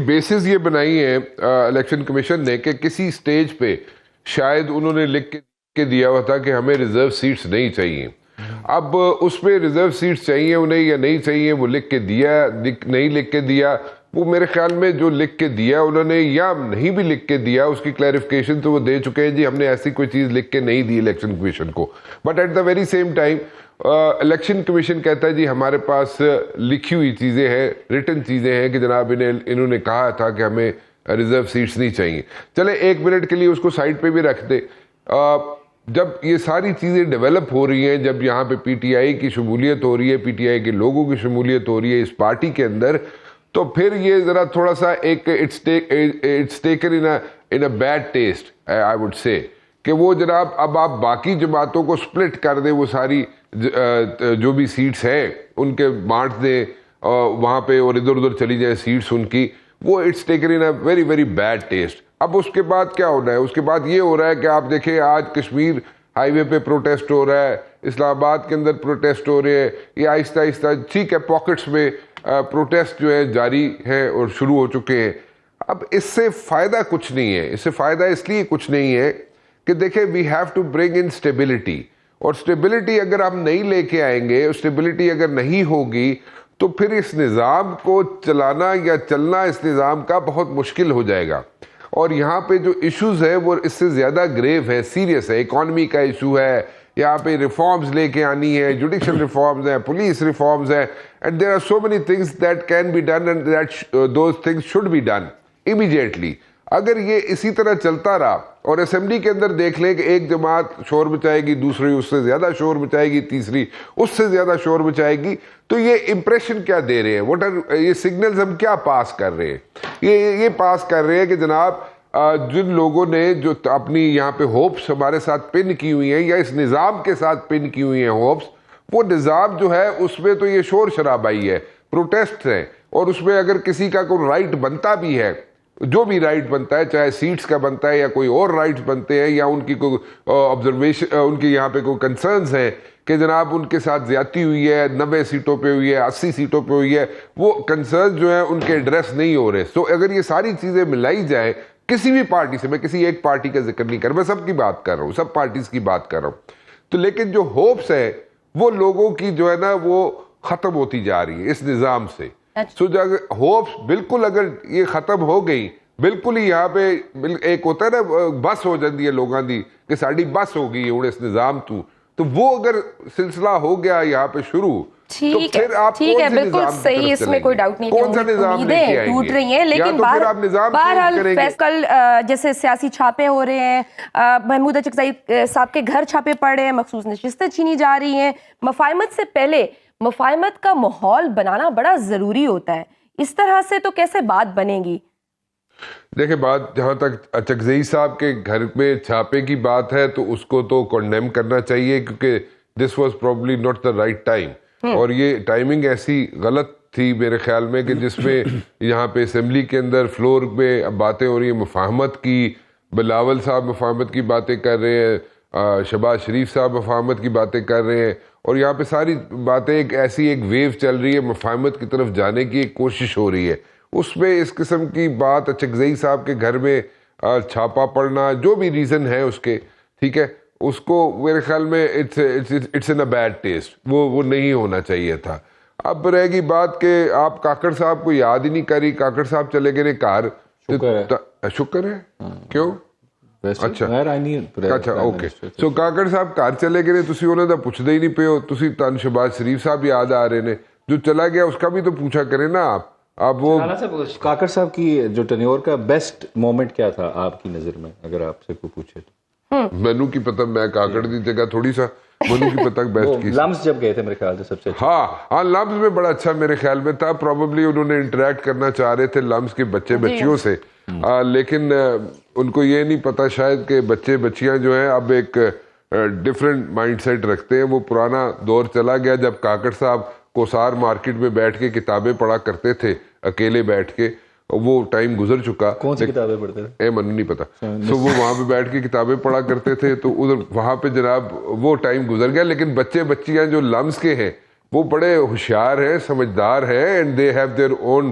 Bases یہ بنائی ہیں الیکشن کمیشن نے کہ کسی سٹیج پہ شاید انہوں نے لکھ کے دیا ہوا تھا کہ ہمیں ریزرو سیٹس نہیں چاہیے. اب اس پہ ریزرو سیٹس چاہیے انہیں یا نہیں چاہیے, وہ لکھ کے دیا نہیں لکھ کے دیا, وہ میرے خیال میں جو لکھ کے دیا انہوں نے یا نہیں بھی لکھ کے دیا اس کی کلیریفیکیشن تو وہ دے چکے ہیں, جی ہم نے ایسی کوئی چیز لکھ کے نہیں دی الیکشن کمیشن کو. But at the very same time election commission کہتا ہے جی ہمارے پاس لکھی ہوئی چیزیں ہیں, ریٹن چیزیں ہیں کہ جناب انہوں نے کہا تھا کہ ہمیں ریزرو سیٹس نہیں چاہیے. چلے ایک منٹ کے لیے اس کو سائڈ پہ بھی رکھ دے. جب یہ ساری چیزیں ڈیولپ ہو رہی ہیں, جب یہاں پہ پی ٹی آئی کی شمولیت ہو رہی ہے, پی ٹی آئی کے لوگوں کی شمولیت ہو رہی ہے اس پارٹی کے اندر, تو پھر یہ ذرا تھوڑا سا ایک it's taken in a bad taste I would say کہ وہ جناب اب آپ باقی جماعتوں کو سپلٹ کر دیں, وہ ساری جو بھی سیٹس ہیں ان کے بانٹ دیں وہاں پہ اور ادھر ادھر چلی جائیں سیٹس ان کی, وہ it's taken in a very very bad taste. اب اس کے بعد کیا ہونا ہے, اس کے بعد یہ ہو رہا ہے کہ آپ دیکھیں آج کشمیر ہائی وے پہ پروٹیسٹ ہو رہا ہے, اسلام آباد کے اندر پروٹیسٹ ہو رہے ہیں, یہ آہستہ آہستہ ٹھیک ہے پاکٹس میں پروٹیسٹ جو ہے جاری ہے اور شروع ہو چکے ہیں. اب اس سے فائدہ کچھ نہیں ہے, اس سے فائدہ اس لیے کچھ نہیں ہے کہ دیکھیں we have to bring in stability, اور اسٹیبلٹی اگر ہم نہیں لے کے آئیں گے, اسٹیبلٹی اگر نہیں ہوگی تو پھر اس نظام کو چلانا یا چلنا اس نظام کا بہت مشکل ہو جائے گا. اور یہاں پہ جو ایشوز ہے وہ اس سے زیادہ گریو ہے, سیریس ہے. اکانومی کا ایشو ہے, یہاں پہ ریفارمز لے کے آنی ہے, جوڈیشل ریفارمز ہیں, پولیس ریفارمز ہیں, and there are so many things that can be done and that those things should be done immediately. اگر یہ اسی طرح چلتا رہا اور اسمبلی کے اندر دیکھ لیں کہ ایک جماعت شور مچائے گی, دوسری اس سے زیادہ شور مچائے گی, تیسری اس سے زیادہ شور مچائے گی, تو یہ امپریشن کیا دے رہے ہیں, یہ سگنلز ہم کیا پاس کر رہے ہیں؟ یہ پاس کر رہے ہیں کہ جناب جن لوگوں نے جو اپنی یہاں پہ ہوپس ہمارے ساتھ پن کی ہوئی ہیں یا اس نظام کے ساتھ پن کی ہوئی ہیں ہوپس, وہ نظام جو ہے اس میں تو یہ شور شرابائی ہے, پروٹیسٹ ہے, اور اس میں اگر کسی کا کوئی رائٹ بنتا بھی ہے, جو بھی رائٹ بنتا ہے, چاہے سیٹس کا بنتا ہے یا کوئی اور رائٹس بنتے ہیں یا ان کی کوئی آبزرویشن, ان کی یہاں پہ کوئی کنسرنز ہیں کہ جناب ان کے ساتھ زیادتی ہوئی ہے, 90 سیٹوں پہ ہوئی ہے, 80 سیٹوں پہ ہوئی ہے, وہ کنسرنز جو ہیں ان کے ایڈریس نہیں ہو رہے. سو اگر یہ ساری چیزیں ملائی جائیں کسی بھی پارٹی سے, میں کسی ایک پارٹی کا ذکر نہیں کر رہا, میں سب کی بات کر رہا ہوں, سب پارٹیز کی بات کر رہا ہوں, تو لیکن جو ہوپس ہے وہ لوگوں کی جو ہے نا وہ ختم ہوتی جا رہی ہے اس نظام سے. سو ہوپس بالکل اگر یہ ختم ہو گئی, بالکل ہی یہاں پہ ایک ہوتا ہے نا بس ہو جاتی ہے لوگاں دی کہ ساڑی بس ہو گئی ہے اس نظام تو وہ اگر سلسلہ ہو گیا یہاں پہ شروع, ٹھیک ہے بالکل صحیح, اس میں کوئی ڈاؤٹ نہیں, امیدیں ٹوٹ رہی ہیں, لیکن بہرحال کل جیسے سیاسی چھاپے ہو رہے ہیں, محمود اچکزئی صاحب کے گھر چھاپے پڑ رہے ہیں, مخصوص نشستیں چھینی جا رہی ہیں, مفاہمت سے پہلے مفاہمت کا ماحول بنانا بڑا ضروری ہوتا ہے, اس طرح سے تو کیسے بات بنے گی؟ دیکھیں بات جہاں تک اچکزئی صاحب کے گھر میں چھاپے کی بات ہے تو اس کو تو کنڈیم کرنا چاہیے, کیونکہ this was probably not the right time, اور یہ ٹائمنگ ایسی غلط تھی میرے خیال میں کہ جس میں یہاں پہ اسمبلی کے اندر فلور میں اب باتیں ہو رہی ہیں مفاہمت کی, بلاول صاحب مفاہمت کی باتیں کر رہے ہیں, شہباز شریف صاحب مفاہمت کی باتیں کر رہے ہیں, اور یہاں پہ ساری باتیں ایک ایسی ایک ویو چل رہی ہے, مفاہمت کی طرف جانے کی ایک کوشش ہو رہی ہے. اس میں اس قسم کی بات اچکزئی صاحب کے گھر میں چھاپا پڑنا, جو بھی ریزن ہے اس کے, ٹھیک ہے, اس کو میرے خیال میں it's in a bad taste, وہ نہیں ہونا چاہیے تھا. اب رہ گئی بات کہ آپ کاکڑ صاحب کو یاد ہی نہیں کری, کاکڑ صاحب چلے گئے کار, شکر ہے کیوں, اچھا اوکے, سو کاکڑ صاحب کار چلے گئے, تسی انہوں دا پوچھتے ہی نہیں پے ہو, تسی تن شہباز شریف صاحب یاد آ رہے نے, جو چلا گیا اس کا بھی تو پوچھا کریں نا آپ. اب وہ کاکڑ صاحب کی جو ٹینیور کا بیسٹ مومنٹ کیا تھا آپ کی نظر میں, اگر آپ سے کوئی پوچھے تو؟ مینو کی پتہ, میں کاکڑ دی جگہ تھوڑی سا مینو کی پتہ بیسٹ کی, لمس جب گئے تھے میرے خیال سے سب سے اچھا. ہاں لمس میں بڑا اچھا میرے خیال میں تھا, پروبیبلی انہوں نے انٹریکٹ کرنا چاہ رہے تھے لمس کے بچے بچیوں سے, لیکن ان کو یہ نہیں پتا شاید کہ بچے بچیاں جو ہیں اب ایک ڈفرینٹ مائنڈ سیٹ رکھتے ہیں. وہ پرانا دور چلا گیا جب کاکڑ صاحب کوسار مارکیٹ میں بیٹھ کے کتابیں پڑھا کرتے تھے اکیلے بیٹھ کے, وہ ٹائم گزر چکا. کون سی کتابیں پڑھتے تھے؟ منو نہیں پتا. سو وہ وہاں پہ بیٹھ کے کتابیں پڑھا کرتے تھے, تو ادھر وہاں پہ جناب وہ ٹائم گزر گیا. لیکن بچے بچیاں جو لمس کے ہیں وہ بڑے ہوشیار ہیں, سمجھدار ہیں, and they have their own